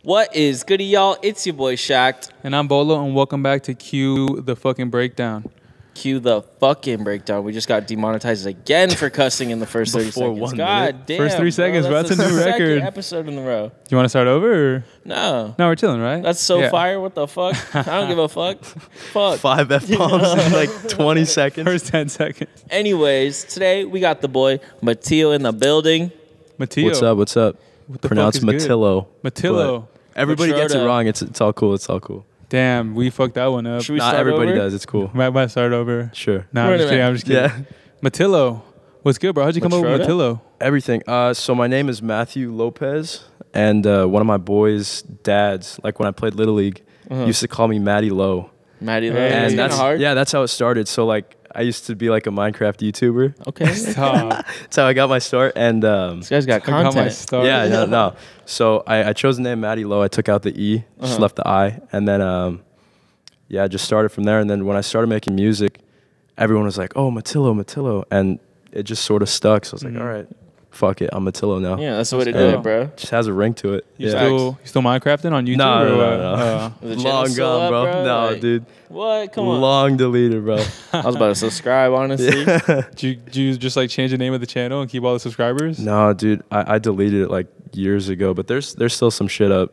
What is goody, y'all? It's your boy Shacked. And I'm Bolo, and welcome back to Cue the fucking breakdown. Cue the fucking breakdown. We just got demonetized again for cussing in the first 30 Before seconds. 1 God minute. damn. First 3 seconds, bro. That's a new second record. episode in a row. Do you want to start over? Or? No. No, we're chilling, right? That's so Yeah. fire. What the fuck? I don't give a fuck. Fuck. 5 F-bombs in like 20 seconds. First 10 seconds. Anyways, today we got the boy Mattilo in the building. Mattilo. What's up? What's up? What the Pronounced fuck is good? Mattilo. Mattilo. But everybody gets it Matroda. wrong. It's all cool. It's all cool. Damn, we fucked that one up. Should we Not start everybody over? does. It's cool. Might start over. Sure. Nah, I'm Wait a just kidding. minute. I'm just kidding. Yeah. Mattilo. What's good, bro? How'd you come up with Matroda? Mattilo? Everything. So my name is Matthew Lopez, and one of my boys' dads, like when I played Little League, used to call me Matty Low. Mattilo. Hey. That's And kind of hard. yeah, that's how it started. So like I used to be like a Minecraft YouTuber. Okay. Stop. That's how I got my start. And This guy's got I got my content. start. yeah, no. So I chose the name Matty Low. I took out the E, just left the I, and then yeah, I just started from there. And then when I started making music, everyone was like, "Oh, Mattilo," and it just sort of stuck. So I was like, "All right, fuck it, I'm Mattilo now." Yeah, that's the way to do Yeah. it, bro. Just has a ring to it. You Yeah. still Minecrafting on YouTube? No, or no, what? no, no. Is the channel Long still gone, up, bro. No, Like, dude. What? Come on. Long deleted, bro. I was about to subscribe, honestly. Did you just like change the name of the channel and keep all the subscribers? No, dude. I deleted it like years ago, but there's still some shit up.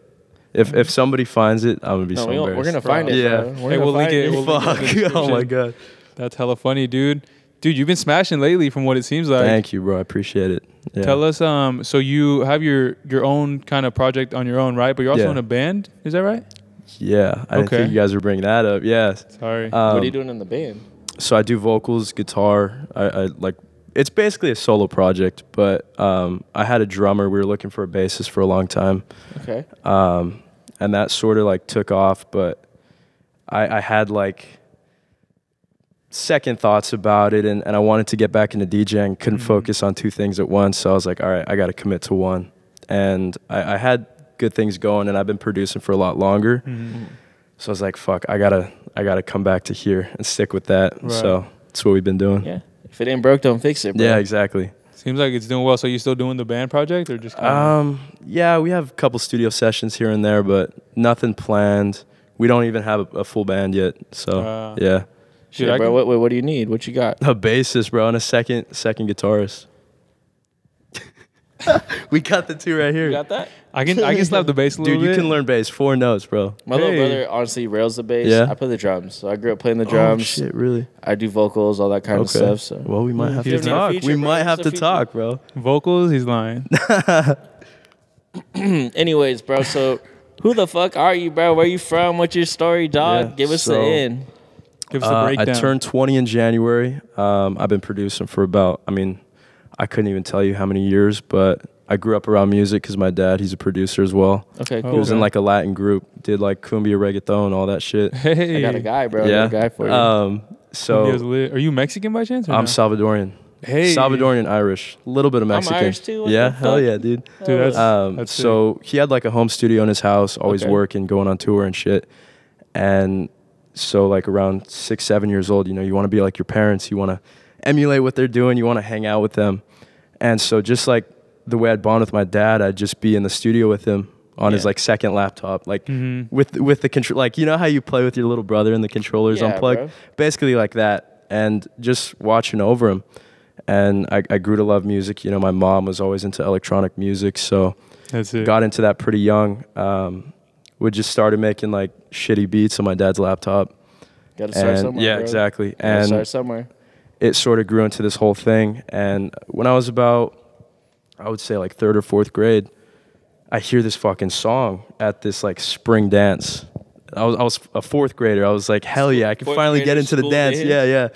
If somebody finds it, I'm gonna be No, so we're embarrassed. gonna find it. Yeah. Bro. We're Hey, gonna we'll link find it. We'll link it in the Fuck. Oh my description. god. That's hella funny, dude. Dude, you've been smashing lately from what it seems like. Thank you, bro. I appreciate it. Yeah. Tell us, so you have your own kind of project on your own, right? But you're also Yeah. in a band, is that right? Yeah, I didn't Okay. think you guys were bringing that up. Yeah. Sorry. What are you Um, doing in the band? So I do vocals, guitar. I like. It's basically a solo project, but I had a drummer. We were looking for a bassist for a long time, Okay. and that sort of like took off. But I had like second thoughts about it, and I wanted to get back into DJing. Couldn't focus on two things at once, so I was like, all right, I got to commit to one. And I had good things going, and I've been producing for a lot longer. So I was like, fuck, I gotta come back to here and stick with that. Right. So that's what we've been doing. Yeah. If it ain't broke, don't fix it, bro. Yeah, exactly. Seems like it's doing well. So you still doing the band project or just kind of Yeah, we have a couple studio sessions here and there, but nothing planned. We don't even have a full band yet. So yeah, Shit, Dude, I bro. can- What do you need? What you got? a bassist, bro, and a second guitarist. We got the two right You here. got that? I can slap the bass a little Dude, you bit. can learn bass. 4 notes, bro. My little Hey. brother honestly rails the bass. Yeah? I play the drums. So I grew up playing the drums. Oh, shit, really? I do vocals, all that kind of stuff. So Well, we might have He's to in the talk. future, We bro. might He's have the to future. talk, bro. Vocals, he's lying. anyways, bro, so who the fuck are you, bro? Where you from? What's your story, dog? Yeah, Give us the so- in. Give us the I breakdown. turned 20 in January. I've been producing for about, I couldn't even tell you how many years, but I grew up around music because my dad, he's a producer as well. Okay, Oh, cool. He was in okay. like a Latin group, did like cumbia, reggaeton, all that shit. Hey, I got a guy, bro. Yeah. I got a guy for you. Cumbia's So lit. Are you Mexican by chance? Or I'm no? Salvadorian. Hey. Salvadorian and Irish. A little bit of Mexican. Irish too, what Yeah, the hell fuck? yeah, dude. Dude, that's, that's So he had like a home studio in his house, always Okay. working, going on tour and shit. And so like around 6, 7 years old, you want to be like your parents. You want to emulate what they're doing. You want to hang out with them. And so just like the way I'd bond with my dad, I'd just be in the studio with him on his Yeah. like second laptop, like Mhm. with the control, like how you play with your little brother and the controllers Yeah, unplugged, bro. basically like that, and just watching over him. And I grew to love music. My mom was always into electronic music, so That's it. got into that pretty young. We just started making like shitty beats on my dad's laptop. Gotta start And somewhere. yeah, bro. exactly. Gotta And start somewhere. it sort of grew into this whole thing. And when I was about, I would say like 3rd or 4th grade, I hear this fucking song at this like spring dance. I was a 4th grader. I was like, hell yeah, I can 4th finally get grader into the school dance. dance? Yeah, yeah.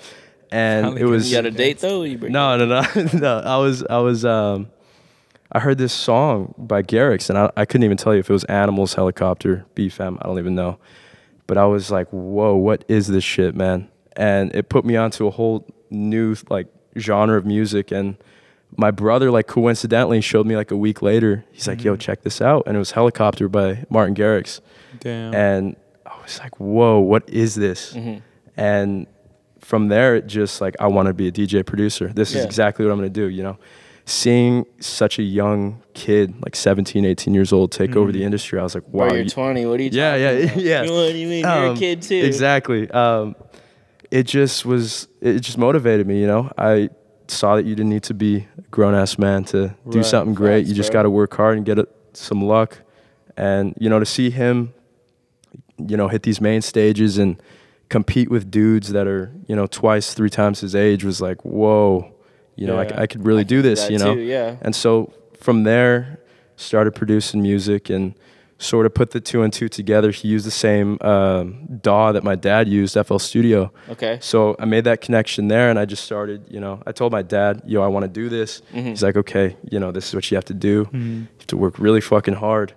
And Finally it get was You got a date though? You bring no. No, I heard this song by Garrix, and I couldn't even tell you if it was Animals, Helicopter, BFM. I don't even know. But I was like, whoa, what is this shit, man? And it put me onto a whole new like genre of music. And my brother, like coincidentally, showed me like a week later. He's like, yo, check this out. And it was Helicopter by Martin Garrix. Damn. And I was like, whoa, what is this? And from there, it just like, I want to be a DJ producer. This Yeah. is exactly what I'm going to do, seeing such a young kid, like 17, 18 years old, take over the industry, I was like, wow. Bro, you're 20. What are you talking Yeah, about? yeah. What do you mean? You're a kid too. Exactly. It just motivated me, you know. I saw that you didn't need to be a grown-ass man to do something great. You just got to work hard and get some luck. And, you know, to see him, you know, hit these main stages and compete with dudes that are, you know, twice, 3 times his age was like, whoa. You know, I could really do this, you know? Too, yeah. And so from there, started producing music and sort of put the 2 and 2 together. He used the same DAW that my dad used, FL Studio. Okay. So I made that connection there, and I just started, you know, I told my dad, yo, I want to do this. He's like, okay, you know, this is what you have to do. You have to work really fucking hard.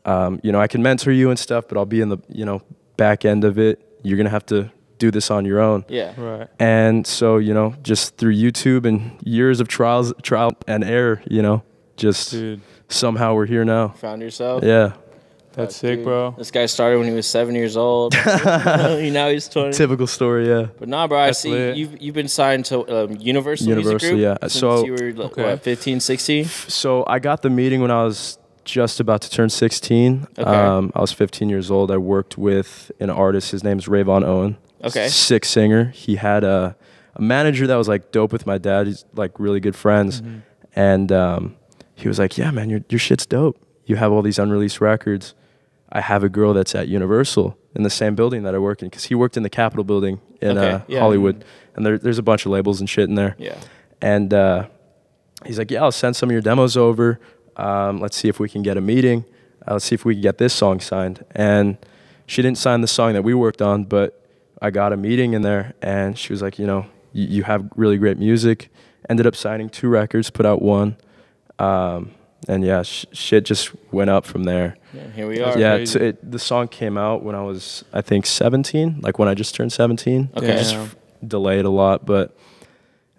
You know, I can mentor you and stuff, but I'll be in the, you know, back end of it. You're going to have to do this on your own. Yeah. Right. And so, you know, just through YouTube and years of trial and error, you know, just somehow we're here now. Found yourself? Yeah. That's sick, bro. This guy started when he was 7 years old. Now he's 20. Typical story, yeah. But nah, bro, That's I see lit. you've been signed to Universal Music Group? Yeah. Since So you were, what, 15, 16? So I got the meeting when I was just about to turn 16. Okay. I was 15 years old. I worked with an artist. His name's Rayvon Owen. Okay. Sick singer. He had a manager that was like dope with my dad. He's like really good friends. And he was like, yeah, man, your shit's dope. You have all these unreleased records. I have a girl that's at Universal in the same building that I work in, because he worked in the Capitol building in Hollywood. And there's a bunch of labels and shit in there. Yeah. And he's like, yeah, I'll send some of your demos over. Let's see if we can get a meeting. Let's see if we can get this song signed. And she didn't sign the song that we worked on, but I got a meeting in there, and she was like, you know, you have really great music. Ended up signing 2 records, put out 1. And yeah, shit just went up from there. Yeah, here we are. Yeah, the song came out when I was, I think, 17, like when I just turned 17. Okay. Just delayed a lot, but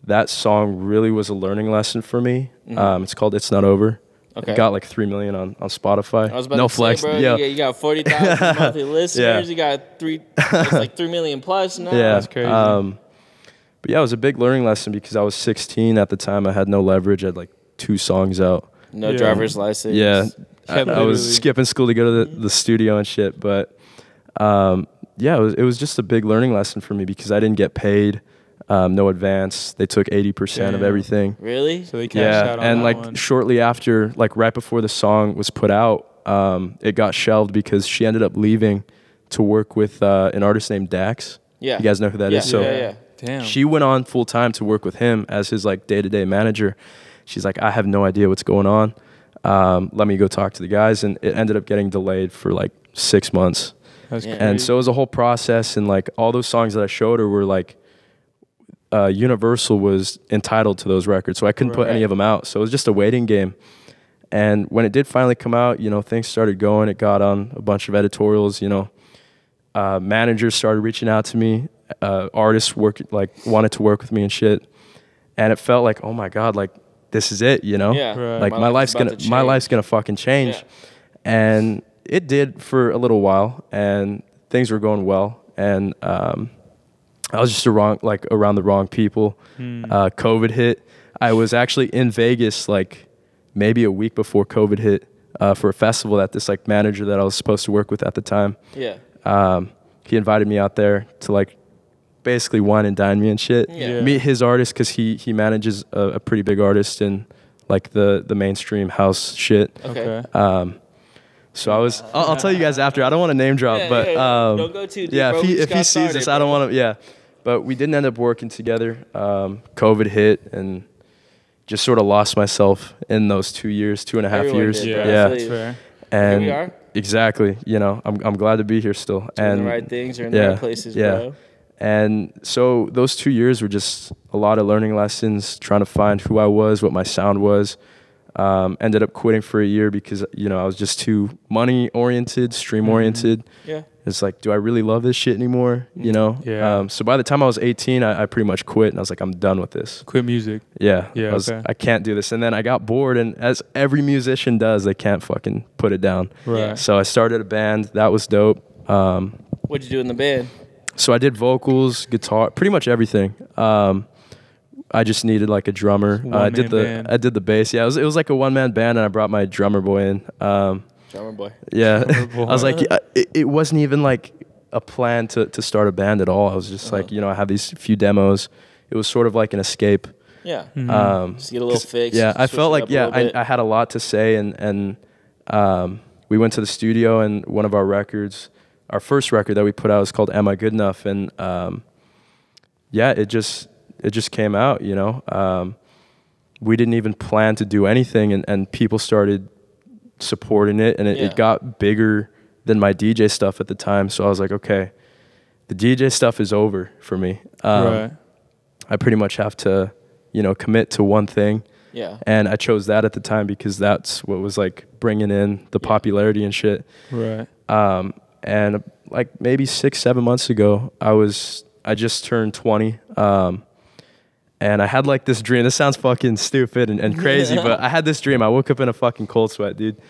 that song really was a learning lesson for me. It's called It's Not Over. Okay. It got like 3 million on Spotify. I was about no to flex. say, bro, Yeah. you got 40,000 monthly listeners. You got it's like 3 million plus now. Yeah. That's crazy. But yeah, it was a big learning lesson because I was 16 at the time. I had no leverage. I had like 2 songs out. No driver's license. Yeah. I literally. was skipping school to go to the studio and shit. But yeah, it was just a big learning lesson for me because I didn't get paid. No advance. They took 80% of everything. Really? So they cashed out on and that like one. shortly after, like right before the song was put out, it got shelved because she ended up leaving to work with an artist named Dax. Yeah. You guys know who that is? So yeah. Damn. she went on full time to work with him as his like day-to-day manager. She's like, I have no idea what's going on. Let me go talk to the guys. And it ended up getting delayed for like 6 months. That's Yeah. crazy. And so it was a whole process. And like all those songs that I showed her were like, Universal was entitled to those records. So I couldn't put any of them out. So it was just a waiting game. And when it did finally come out, you know, things started going. It got on a bunch of editorials, you know. Managers started reaching out to me. Artists wanted to work with me and shit. And it felt like, oh my God, like this is it, you know? Yeah. Right. Like my life's gonna fucking change. Yeah. And it did for a little while, and things were going well. And I was just around the wrong people. COVID hit. I was actually in Vegas like maybe a week before COVID hit for a festival that this like manager that I was supposed to work with at the time. Yeah. He invited me out there to like basically wine and dine me and shit. Yeah. Meet his artist because he manages a pretty big artist in like the mainstream house shit. Okay. So I was. I'll tell you guys after. I don't want to name drop, but don't go too deep. yeah, bro. if he sees this, I don't want to. Yeah, but we didn't end up working together. COVID hit and just sort of lost myself in those 2 years, 2.5 Everyone years. did, bro. Yeah, That's fair. and Here we are. exactly. You know, I'm glad to be here still. Doing And the right things are in the right places, bro. And so those 2 years were just a lot of learning lessons, trying to find who I was, what my sound was. Ended up quitting for a year because, you know, I was just too money-oriented, stream-oriented. Yeah. It's like, do I really love this shit anymore? You know? Yeah. So by the time I was 18, I pretty much quit, and I was like, I'm done with this. Quit music. Yeah. Yeah, I can't do this. And then I got bored, and as every musician does, they can't fucking put it down. Right. So I started a band. That was dope. What'd you do in the band? So I did vocals, guitar, pretty much everything. I just needed like a drummer. I did the bass. Yeah, it was like a 1-man band, and I brought my drummer boy in. Drummer boy. Yeah, I was like, it wasn't even like a plan to start a band at all. I was just like, I have these few demos. It was sort of like an escape. Yeah. Mm-hmm. Just get a little fix. Yeah, I felt like I had a lot to say, and we went to the studio, and one of our records, our first record that we put out, was called "Am I Good Enough?" And it just came out. We didn't even plan to do anything, and people started supporting it, and it got bigger than my DJ stuff at the time. So I was like, okay, the DJ stuff is over for me. Right. I pretty much have to, commit to one thing. Yeah. And I chose that at the time because that's what was like bringing in the popularity and shit. Right. And like maybe 6-7 months ago, I just turned 20. And I had like this dream. This sounds fucking stupid and crazy, but I had this dream. I woke up in a fucking cold sweat, dude.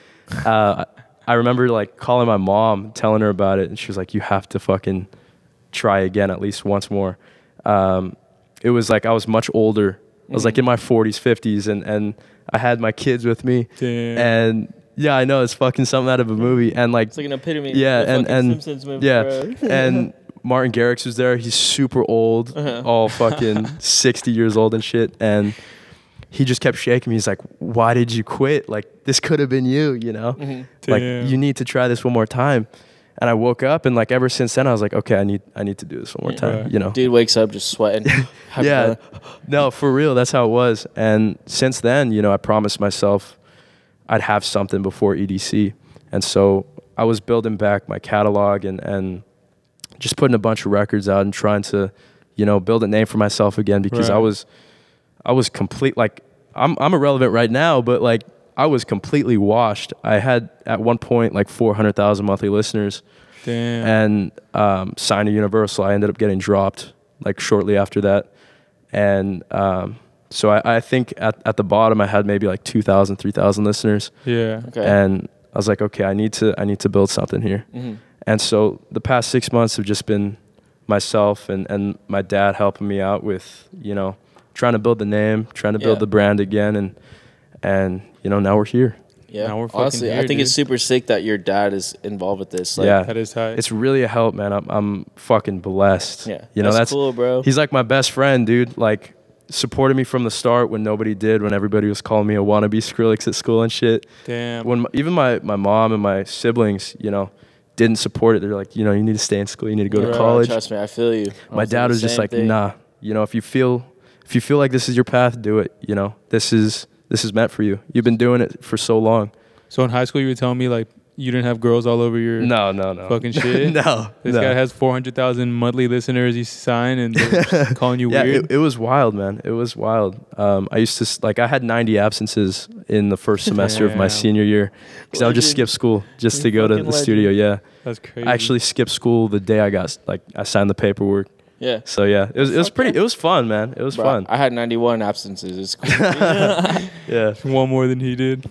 I remember like calling my mom, telling her about it, and she was like, "You have to fucking try again at least once more." It was like I was much older. I was like in my 40s, 50s, and I had my kids with me. Damn. And yeah, I know it's fucking something out of a movie. And like It's like an epitome. yeah, of and Simpsons movie, yeah, bro. and Martin Garrix was there. He's super old, all fucking 60 years old and shit. And he just kept shaking me. He's like, "Why did you quit? Like, this could have been you, Like, you need to try this one more time." And I woke up, and like ever since then, I was like, okay, I need to do this one more time, Dude wakes up just sweating. Yeah, no, for real, that's how it was. And since then, I promised myself I'd have something before EDC. And so I was building back my catalog and just putting a bunch of records out and trying to, build a name for myself again, because I was complete, like, I'm irrelevant right now, but like I was completely washed. I had at one point like 400,000 monthly listeners. Damn. And signed to Universal. I ended up getting dropped like shortly after that. And so I think at the bottom I had maybe like 2,000, 3,000 listeners. Yeah. Okay. And I was like, okay, I need to build something here. Mm-hmm. And so the past 6 months have just been myself and my dad helping me out with, trying to build the name, trying to build the brand again, and now we're here. Yeah, now we're fucking honestly, here, I think dude. it's super sick that your dad is involved with this. Like, yeah, that is tight. It's really a help, man. I'm fucking blessed. Yeah, that's cool, bro. He's like my best friend, dude. Like, supported me from the start when nobody did, when everybody was calling me a wannabe Skrillex at school and shit. Damn. When even my mom and my siblings, didn't support it. They're like, you need to stay in school, you need to go to college. Trust me, I feel you. My dad was just like, nah. If you feel like this is your path, do it. This is meant for you. You've been doing it for so long. So in high school, you were telling me like you didn't have girls all over your No. fucking shit. No. This guy has 400,000 monthly listeners. He's signed and they're calling you weird. It was wild, man. It was wild. I used to I had 90 absences in the first semester of my senior year because I would just skip school just to go to the studio. Yeah, that's crazy. I actually skipped school the day I signed the paperwork. Yeah. So yeah, it was pretty. It was fun, man. It was fun. I had 91 absences. It's cool. Yeah, one more than he did.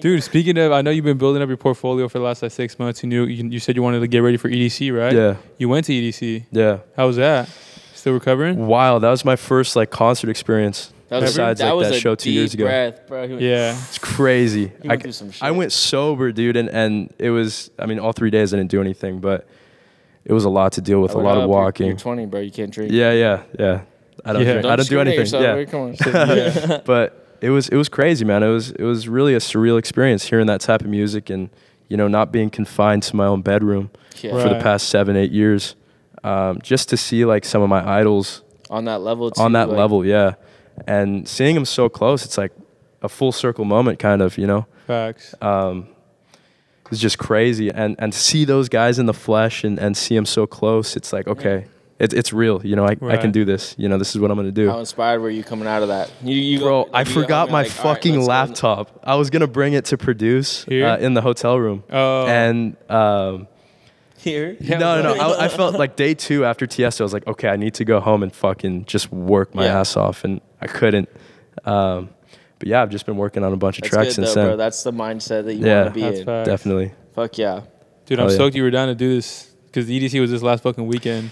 Dude, speaking of, I know you've been building up your portfolio for the last 6 months. You said you wanted to get ready for EDC, right? Yeah. You went to EDC. Yeah. How was that? Still recovering? Wow, that was my first concert experience. Besides that show 2 years ago. Breath, bro. Yeah. It's crazy. He went through some shit. I went sober, dude, and it was. I mean, all 3 days I didn't do anything, but it was a lot to deal with, a lot of walking. You're 20, bro. You can't drink. Yeah. I don't drink. I don't do anything. Yeah. Come on. But it was crazy, man. It was really a surreal experience hearing that type of music and not being confined to my own bedroom for the past 7-8 years. Just to see like some of my idols on that level too, level, yeah. And seeing them so close, it's like a full circle moment kind of, Facts. It's just crazy. And to see those guys in the flesh and see them so close, it's like, okay, it's real. I can do this. This is what I'm going to do. How inspired were you coming out of that? Bro, I forgot my fucking laptop. I was going to bring it to produce in the hotel room. Oh. And here? No. I felt like day 2 after Tiesto, I was like, okay, I need to go home and fucking just work my ass off. And I couldn't. But yeah, I've just been working on a bunch of tracks since then. Bro. That's the mindset that you want to be in. Facts. Definitely. Fuck yeah. Dude, I'm stoked you were down to do this because the EDC was this last fucking weekend.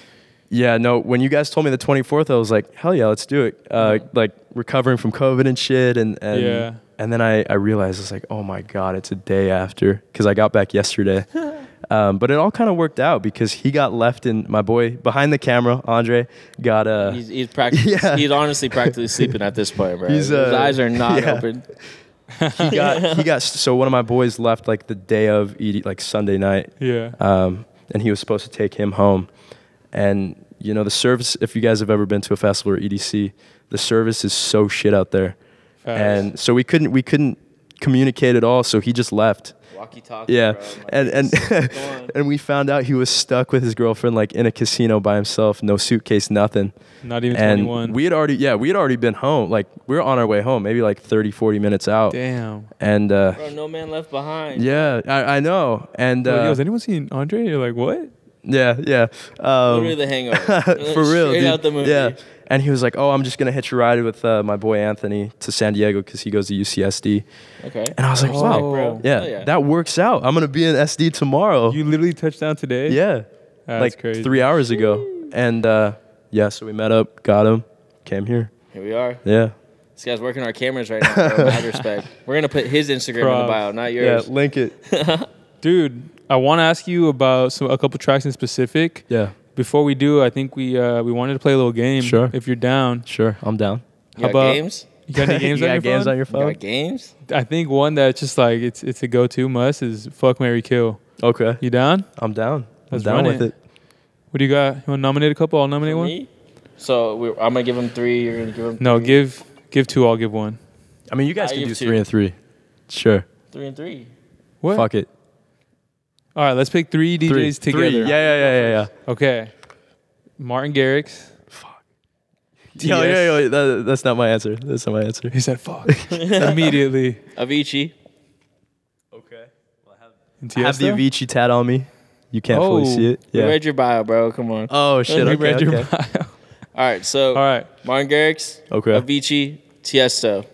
Yeah, no, when you guys told me the 24th, I was like, hell yeah, let's do it. Like recovering from COVID and shit. And then I realized, it's like, oh my God, it's a day after. Because I got back yesterday. But it all kind of worked out because he got left in, my boy behind the camera, Andre, got He's he's honestly practically sleeping at this point, bro. His eyes are not open. he got so one of my boys left like the day of like Sunday night. Yeah. And he was supposed to take him home. And you know, the service, if you guys have ever been to a festival or EDC, the service is so shit out there. And so we couldn't communicate at all, so he just left. Walkie-talkie, yeah, bro. and we found out he was stuck with his girlfriend like in a casino by himself, no suitcase, nothing. Not even and 21. we had already been home. Like we were on our way home, maybe like 30-40 minutes out. Damn. And bro, no man left behind. Yeah, I know. And has anyone seen Andre? You're like, what? Yeah. Literally The Hangover. For real, Straight dude. out the movie. Yeah. And he was like, "Oh, I'm just gonna hitch a ride with my boy Anthony to San Diego because he goes to UCSD." Okay. And I was like, "Wow, bro. yeah, that works out. I'm gonna be in SD tomorrow." You literally touched down today? Yeah, That's like crazy. 3 hours ago. And yeah, so we met up, got him, came here. Here we are. Yeah. This guy's working our cameras right now, bro. Mad respect. We're gonna put his Instagram in the bio, not yours. Yeah, link it. Dude, I want to ask you about a couple tracks in specific. Yeah. Before we do, I think we wanted to play a little game. Sure. If you're down. Sure, I'm down. You got about- games? You got any games You on got your games phone? on your You phone? got games? I think one that's just like it's a go-to must is Fuck, Marry, Kill. Okay. You down? I'm down. Let's I'm down run with it. it. What do you got? You want to nominate a couple? I'll nominate For one. me? So I'm gonna give him 3. You're gonna give him No, 3. give 2. I'll give 1. I mean, you guys I can give do 2. 3 and 3. Sure. 3 and 3. What? Fuck it. All right, let's pick 3 DJs together. 3. Yeah. Okay. Martin Garrix. Yo, that's not my answer. That's not my answer. He said fuck immediately. Avicii. Okay. And I have the Tiesto? Avicii tat on me. You can't fully Oh. see it. We Yeah. read your bio, bro. Come on. Oh shit. We Okay. read your okay. bio. All right. So All right. Martin Garrix, Okay. Avicii, Tiesto,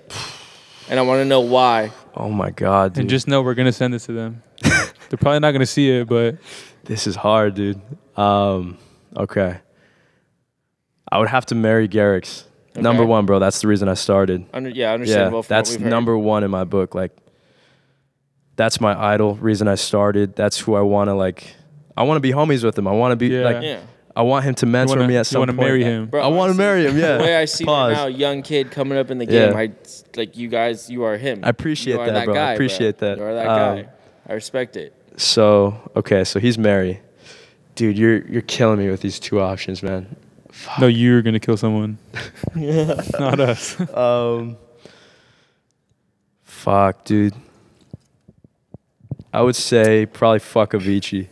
and I want to know why. Oh my god, dude. And just know we're gonna send this to them. They're probably not gonna see it, but This is hard, dude. Okay. I would have to marry Garrix. Okay. Number 1, bro. That's the reason I started. Understandable. from that's what we've heard. number 1 in my book. Like, that's my idol. Reason I started. That's who I want to like. I want to be homies with him. I want to be Yeah. like. Yeah. I want him to mentor me at some you want to point. marry him. Bro, I want to honestly, marry him. Yeah. The way I see Pause. right now, young kid coming up in the Yeah. game, like you guys, you are him. I appreciate you are that, bro. I Guy, appreciate that. You are that Um, guy. I respect it. So okay, so he's Mary. Dude, you're killing me with these 2 options, man. No, you're gonna kill someone. Not us. Fuck, dude. I would say probably fuck Avicii.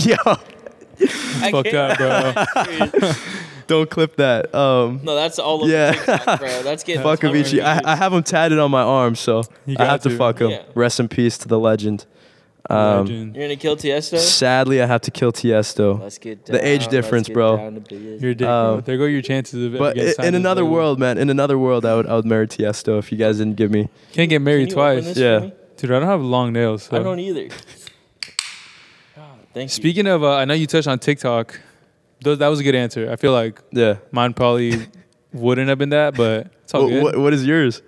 Yo, Fucked up, bro. don't clip that. No, that's all over Yeah. TikTok, bro. That's getting Fuck tons of Avicii. I views. have him tatted on my arm, so You I got have to to. fuck him. Yeah. Rest in peace to the legend. Legend. You're gonna kill Tiesto? Sadly, I have to kill Tiesto. Let's get The age down, difference, let's get bro. down to business. You're a dick, bro. There go your chances of But getting signed in as another label. world, man, I would marry Tiesto if you guys didn't give me. Can't get married Can you open twice. this Yeah. for me? Dude, I don't have long nails. So. I don't either. God, thank you. Speaking of, I know you touched on TikTok. That was a good answer. I feel like Yeah. mine probably wouldn't have been that, but it's all good. What is yours?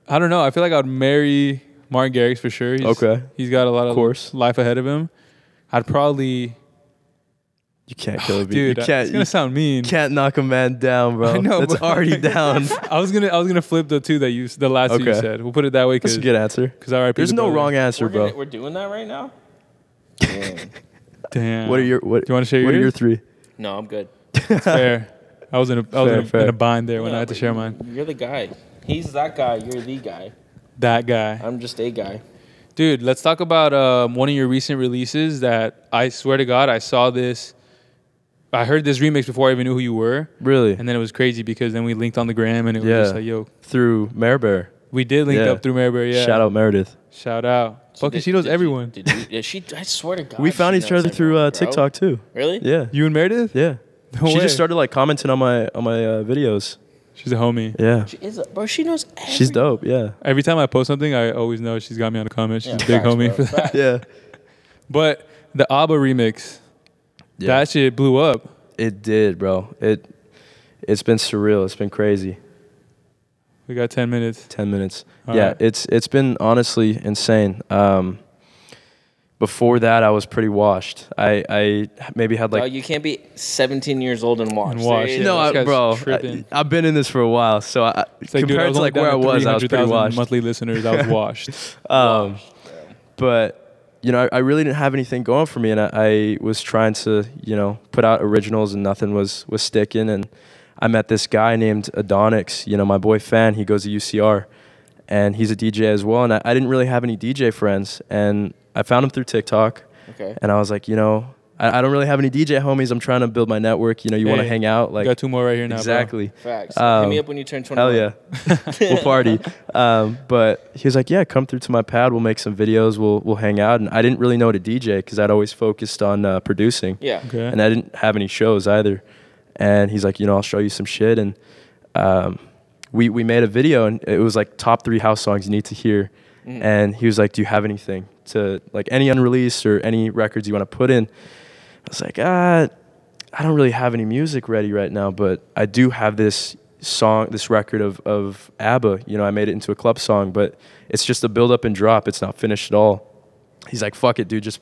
I don't know. I feel like I'd marry Martin Garrix for sure. Okay. He's got a lot of course. life ahead of him. I'd probably, You can't kill a beat. dude. You can't. It's gonna sound mean. You can't knock a man down, bro. I know, That's but- already down. I was gonna flip the 2 that the last 2 you Okay. said. We'll put it that way That's because a good answer. RIP. There's the no brother. wrong answer, bro. We're doing that right now? Damn. What are your what? Do you want to share What are your yours? 3? No, I'm good. Fair. I was in Fair. a bind there when No, I had to but share mine. You're the guy. He's that guy. You're the guy. That guy. I'm just a guy. Dude, let's talk about one of your recent releases that I swear to God, I saw this. I heard this remix before I even knew who you were. Really? And then it was crazy because then we linked on the gram and it was just like, yo, Through Mare Bear. we did link Yeah. up through Maryberry. Yeah. Shout out Meredith. Shout out. Fucking, she knows everyone. Yeah, I swear to God. We found she each knows other through everyone, bro. TikTok too. Really? Yeah. You and Meredith? Yeah. No She way. just started like commenting on my videos. She's a homie. Yeah. She is, bro. She knows. She's dope. Yeah. Every time I post something, I always know she's got me on the comments. She's Yeah, a big facts, homie bro. for that. Facts. Yeah. But the ABBA remix, Yeah. that shit blew up. It did, bro. It's been surreal. It's been crazy. We got 10 minutes. 10 minutes. All yeah, right. it's been honestly insane. Before that, I was pretty washed. I maybe had like... Dog, you can't be 17 years old and washed. And washed. There you no, go. this guy's bro. tripping. I've been in this for a while, so It's like, dude, compared to like where I was pretty 300,000 washed. monthly listeners. I was washed. But I really didn't have anything going for me, and I was trying to put out originals, and nothing was sticking. And I met this guy named Adonix, my boy Fan. He goes to UCR, and he's a DJ as well. And I didn't really have any DJ friends, and I found him through TikTok. Okay. And I was like, I don't really have any DJ homies. I'm trying to build my network. You want to hang out. Like, got 2 more right here now, exactly. Facts. Hit me up when you turn 21. Hell yeah. We'll party. But he was like, yeah, come through to my pad. We'll make some videos. We'll hang out. And I didn't really know how to DJ because I'd always focused on producing. Yeah. Okay. And I didn't have any shows either. And he's like, I'll show you some shit. And we made a video, and it was like top 3 house songs you need to hear. Mm-hmm. And he was like, do you have anything to, like, any unreleased or any records you want to put in? I was like, I don't really have any music ready right now, but I do have this song, this record of ABBA. I made it into a club song, but it's just a build up and drop. It's not finished at all. He's like, fuck it, dude, just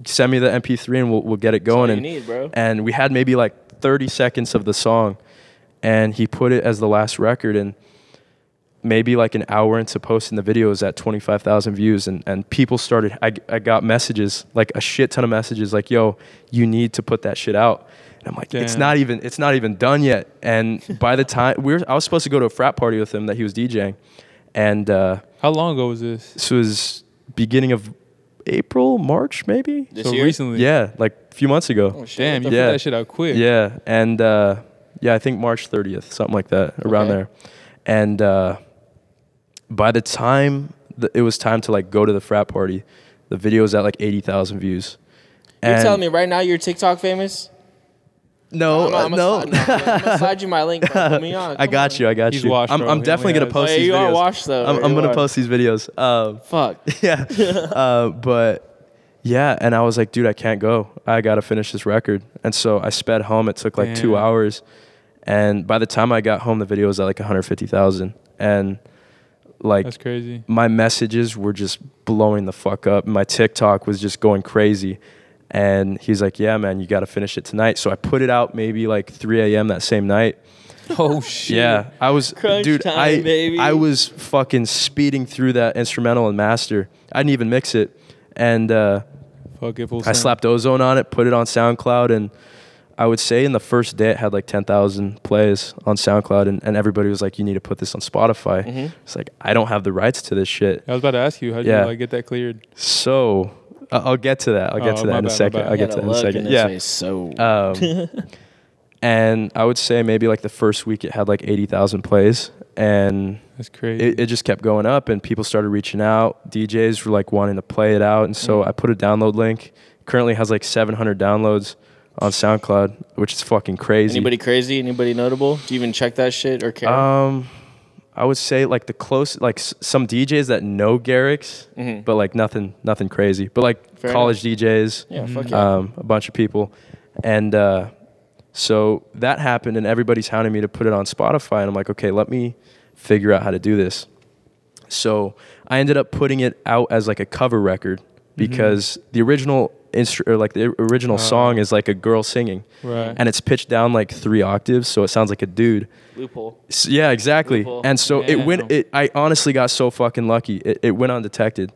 send me the MP3 and we'll get it going. That's all you need, bro. And we had maybe like 30 seconds of the song, and he put it as the last record, and maybe like an hour into posting the video, it was at 25,000 views, and people started, I got messages, like a shit ton of messages, like, yo, you need to put that shit out. And I'm like, Damn. it's not even done yet. And by the time I was supposed to go to a frat party with him that he was DJing, and How long ago was this? this was beginning of April, March, maybe. This So year? recently. Yeah, like a few months ago. Oh, shit. Damn, you What Yeah. put that shit out quick. Yeah, and I think March 30th, something like that, around Okay. there. And by the time it was time to like go to the frat party, the video was at like 80,000 views. You're And telling me right now you're TikTok famous? no, I'm no. I'm gonna slide you my link, bro. Put me on. I got you. He's washed, I'm bro. He definitely only gonna has- post Oh, yeah, these you videos. are washed, though. I'm You gonna are. post these videos. Fuck. Yeah. But yeah, and I was like, dude, I can't go. I gotta finish this record. And so I sped home. It took like 2 Damn. hours, and by the time I got home, the video was at like 150,000. And like, That's crazy. my messages were just blowing the fuck up. My TikTok was just going crazy. And he's like, yeah, man, you got to finish it tonight. So I put it out maybe like 3 a.m. that same night. Oh shit. Yeah, I was, Crunch dude, time, baby. I was fucking speeding through that instrumental and master. I didn't even mix it. And Fuck it, full I send. slapped Ozone on it, put it on SoundCloud, and I would say in the first day it had like 10,000 plays on SoundCloud, and everybody was like, you need to put this on Spotify. Mhm. It's like, I don't have the rights to this shit. I was about to ask you, how did Yeah. you like get that cleared? So I'll get to that. I'll get to Oh, that my in a bad, my second. bad. I'll get to that in a second. Yeah. So And I would say maybe like the first week it had like 80,000 plays, and That's crazy. it just kept going up, and people started reaching out. DJs were like wanting to play it out, and so I put a download link. Currently has like 700 downloads on SoundCloud, which is fucking crazy. anybody crazy? Anybody notable? Do you even check that shit or care? I would say like the close, like some DJs that know Garrix, Mhm. but like nothing crazy. But like Fair college DJs, yeah, fuck yeah. a bunch of people, and so that happened, and everybody's hounding me to put it on Spotify, and I'm like, okay, let me figure out how to do this. So I ended up putting it out as like a cover record because the original the original song is like a girl singing, Right. and it's pitched down like 3 octaves, so it sounds like a dude. Loophole. Yeah, exactly. Loophole. And so it went. Damn. I honestly got so fucking lucky. It went undetected,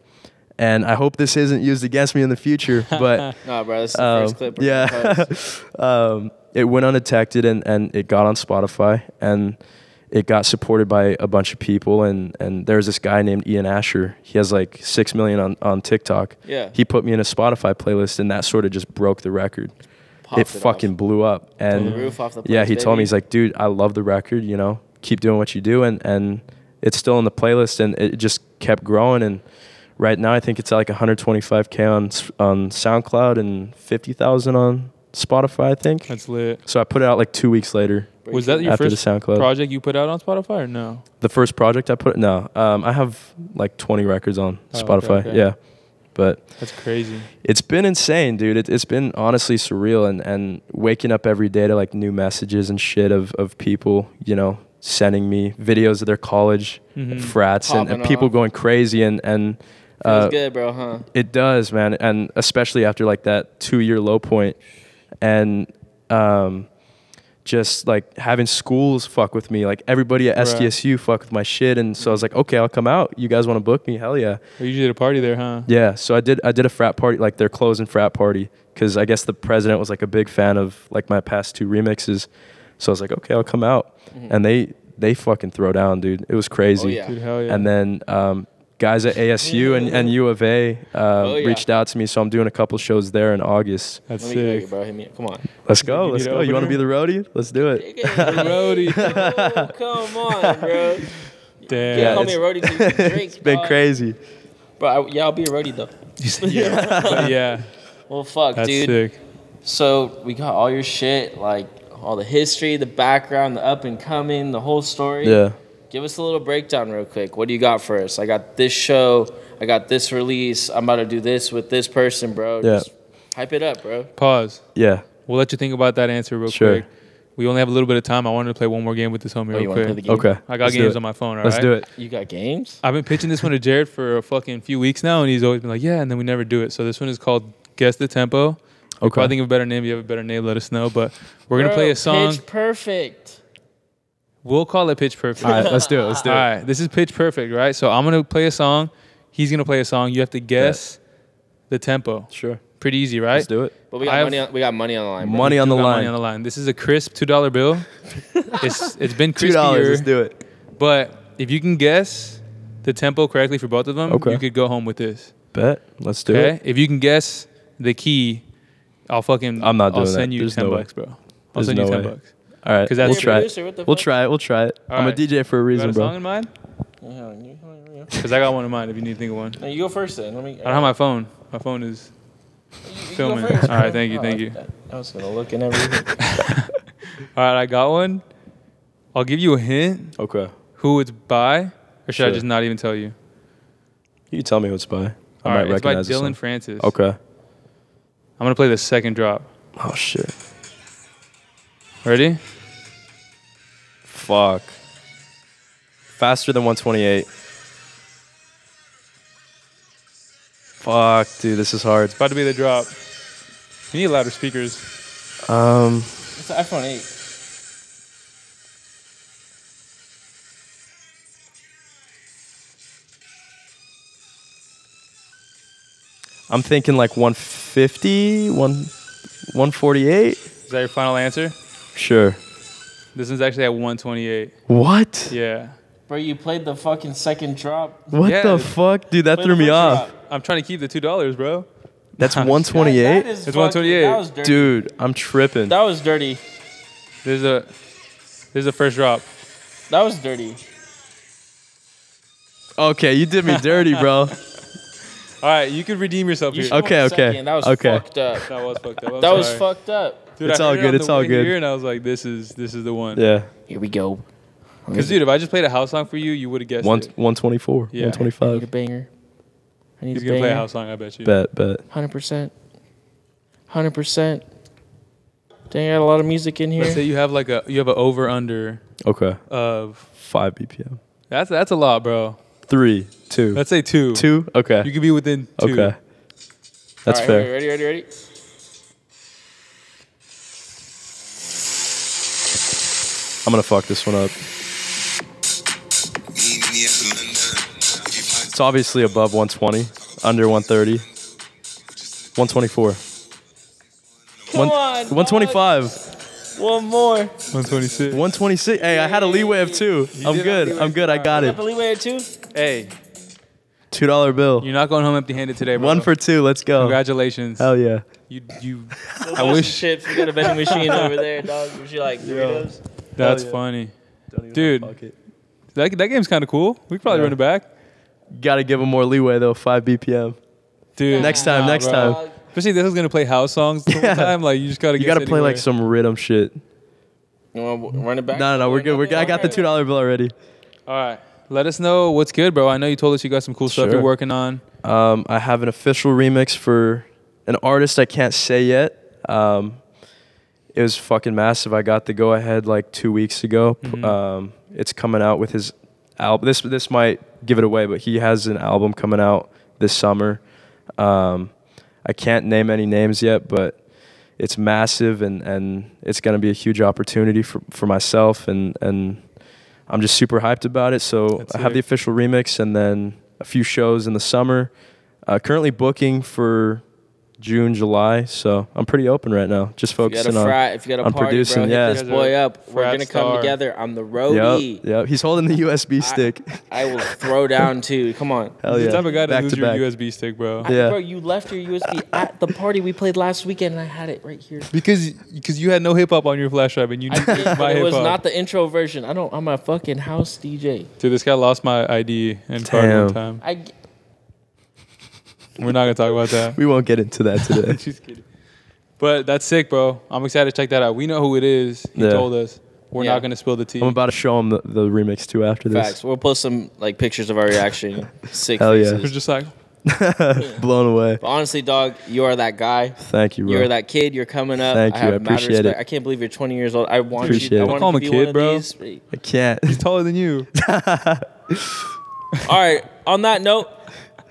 and I hope this isn't used against me in the future. But Nah, bro, this is the first clip. we're gonna yeah, post. it went undetected, and it got on Spotify, and it got supported by a bunch of people. And there's this guy named Ian Asher. He has like 6 million on TikTok. Yeah. He put me in a Spotify playlist, and that sort of just broke the record. Popped It off. fucking blew up. And Blew the roof off the yeah, place, he told me, baby. he's like, dude, I love the record, keep doing what you do. And it's still in the playlist, and it just kept growing. And right now I think it's at like 125K on SoundCloud and 50,000 on Spotify, I think. That's lit. So I put it out like 2 weeks later. Was that your After the first SoundCloud. project you put out on Spotify or no? The first project I put, no. I have like 20 records on Oh, okay, Spotify. okay. Yeah. But That's crazy. it's been insane, dude. It's been honestly surreal, and waking up every day to like new messages and shit of people, you know, sending me videos of their college frats and Popping people off. going crazy and Feels good, bro, huh? it does, man, and especially after like that 2-year low point, and just like having schools fuck with me, like everybody at SDSU fuck with my shit, and so I was like, okay, I'll come out. You guys want to book me? Hell yeah. We usually at a party there, huh? Yeah, so I did a frat party, like their closing frat party, because I guess the president was like a big fan of like my past 2 remixes. So I was like, okay, I'll come out, and they fucking throw down, dude. It was crazy. Oh, yeah. Dude, hell yeah. And then guys at ASU and U of A reached out to me, so I'm doing a couple shows there in August. That's Let me hear you, sick. bro. Hit me up. Come on. Let's go, You let's need an go. You want to be opener? the roadie? Let's do it. Roadie. Oh, come on, bro. Damn. Yeah, call me a roadie so you can drink. It's been dog. crazy. Bro, I'll be a roadie, though. Yeah. But yeah. Well, fuck, That's dude. sick. So we got all your shit, like all the history, the background, the up and coming, the whole story. Yeah. Give us a little breakdown real quick. What do you got for us? I got this show. I got this release. I'm about to do this with this person, bro. Yeah. Just hype it up, bro. Pause. Yeah. We'll let you think about that answer real Sure. quick. We only have a little bit of time. I wanted to play one more game with this homie Oh, you real want to play the quick. game? Okay. I got Let's do games it. on my phone, all Let's right? do it. You got games? I've been pitching this one to Jared for a fucking few weeks now, and he's always been like, yeah, and then we never do it. So this one is called Guess the Tempo. Okay. Probably think of a better name. If you have a better name, let us know. But we're going to play a song. Pitch Perfect. We'll call it Pitch Perfect. All right, let's do it. Let's do All it. right, this is Pitch Perfect, right? So I'm going to play a song. He's going to play a song. You have to guess the tempo. Sure. Pretty easy, right? Let's do it. But we I got have- money. We got money on the line. Bro. Money on the We got line. money on the line. This is a crisp $2 bill. It's been $2. Let's crispier, do it. but if you can guess the tempo correctly for both of them, Okay. you could go home with this. Bet. Let's do Okay? it. If you can guess the key, I'll I'm not I'll doing send that. you There's 10 no way. bucks, bro. I'll There's send you no 10 way. bucks. All right. 'Cause that's- We'll You're a try producer, what it. the We'll fuck? try it. We'll try it. All I'm a right. DJ for a You got reason, a bro. song in mind? Yeah. Because I got one in mind if you need to think of one. No, you go first then. Let me. I don't have my phone. My phone is You filming. go first, All right, bro. thank you, Oh, thank you. I was gonna look and everything. All right, I got one. I'll give you a hint Okay. who it's by, or should I Sure. just not even tell you? You tell me who it's by. I All might right, it's by recognize the Dylan song. Francis. Okay. I'm going to play the second drop. Oh shit. Ready? Fuck. Faster than 128. Fuck, dude, this is hard. About to be the drop. You need louder speakers. It's an iPhone 8. I'm thinking like 150, 148. Is that your final answer? Sure. This one's actually at 128. What? Yeah. Bro, you played the fucking second drop. What Yeah. the fuck, dude? That Play threw the me first off. drop. I'm trying to keep the $2, bro. That's That 128. That is It's fucking- 128. That was dirty. Dude, I'm tripping. That was dirty. There's the first drop. That was dirty. Okay, you did me dirty, bro. All right, you can redeem yourself You here. smoked Okay, okay, second. That was okay. fucked up. That was fucked up. I'm That was sorry. fucked up. Dude, It's I all heard it good, on it's the all way good. Here, and I was like, this is the one. Yeah. Here we go. Because dude, if I just played a house song for you, you would have guessed it. 124, Yeah. I need a 125. banger. I need He's a gonna play a banger. house song, I bet you. Bet. 100%. 100%. Dang, I got a lot of music in Let's say here. you have like you have an over under Okay. of 5 BPM. that's a lot, bro. 3, 2. Let's say 2. 2? Okay. You could be within 2. Okay. That's All right, fair. Ready? I'm going to fuck this one up. It's obviously above 120, under 130. 124. Come on. 125. One more. 126. 126. Hey, I had a leeway of 2. I'm did good. have I'm good. I got You it. got the leeway at 2? Hey, $2 bill. you're not going home empty-handed today, bro. 1 for 2. Let's go. Congratulations. Hell yeah. You. I wish- Chips. We got a vending machine over there, dog. Was you like Doritos? That's yeah. funny. Don't even Dude. fuck it. That game's kind of cool. We could probably Yeah. run it back. Gotta give him more leeway though. 5 BPM. Dude. Next time. nah, Next bro. time. Especially if this is going to play house songs the whole Yeah. time. Like, you just got to You gotta play like some rhythm shit. You want to run it back? No, we're good. I got the $2 bill already. All right. let us know what's good, bro. I know you told us you got some cool stuff you're working on. I have an official remix for an artist I can't say yet. It was fucking massive. I got the go ahead like 2 weeks ago. It's coming out with his album. This might give it away, but he has an album coming out this summer. I can't name any names yet, but it's massive, and it's going to be a huge opportunity for myself, and I'm just super hyped about it. So I have the official remix, and then a few shows in the summer. Currently booking for June, July, so I'm pretty open right now. Just focusing if you got a party, producing. bro, hit this boy up. We're gonna come together. I'm the roadie. Yep. He's holding the USB stick. I will throw down too. Come on. Hell yeah. The type of guy to lose your back. USB stick, bro. Bro, you left your USB at the party we played last weekend, and I had it right here. Because you had no hip hop on your flash drive, and you needed my hip It was hop. not the intro version. I'm a fucking house DJ. Dude, this guy lost my ID and card one time. We're not gonna talk about that. We won't get into that today. Just kidding. But that's sick, bro. I'm excited to check that out. We know who it is. He told us. We're not gonna spill the tea. I'm about to show him the remix too after this. Facts. We'll post some like pictures of our reaction. Sick Hell faces. yeah. We're just like blown away. But honestly, dog, you are that guy. Thank you, bro. You're that kid. You're coming up. Thank you. I appreciate it. I can't believe you're 20 years old. I want Appreciate you. it. I Don't want call to him be a kid, one bro. of these. I can't. he's taller than you. All right. On that note,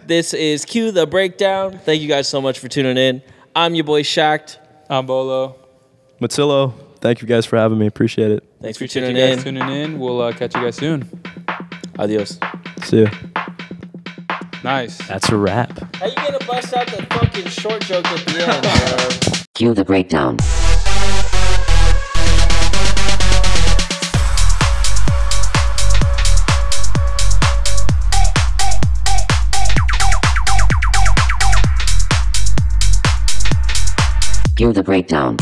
this is Q the Breakdown. Thank you guys so much for tuning in. I'm your boy Shacked. I'm Bolo. Mattilo, thank you guys for having me. Appreciate it. Thanks for Appreciate tuning you guys in. tuning in. We'll catch you guys soon. Adios. See ya. Nice. That's a wrap. How you gonna bust out the fucking short joke at the end, bro? Cue the breakdown. Cue the breakdown.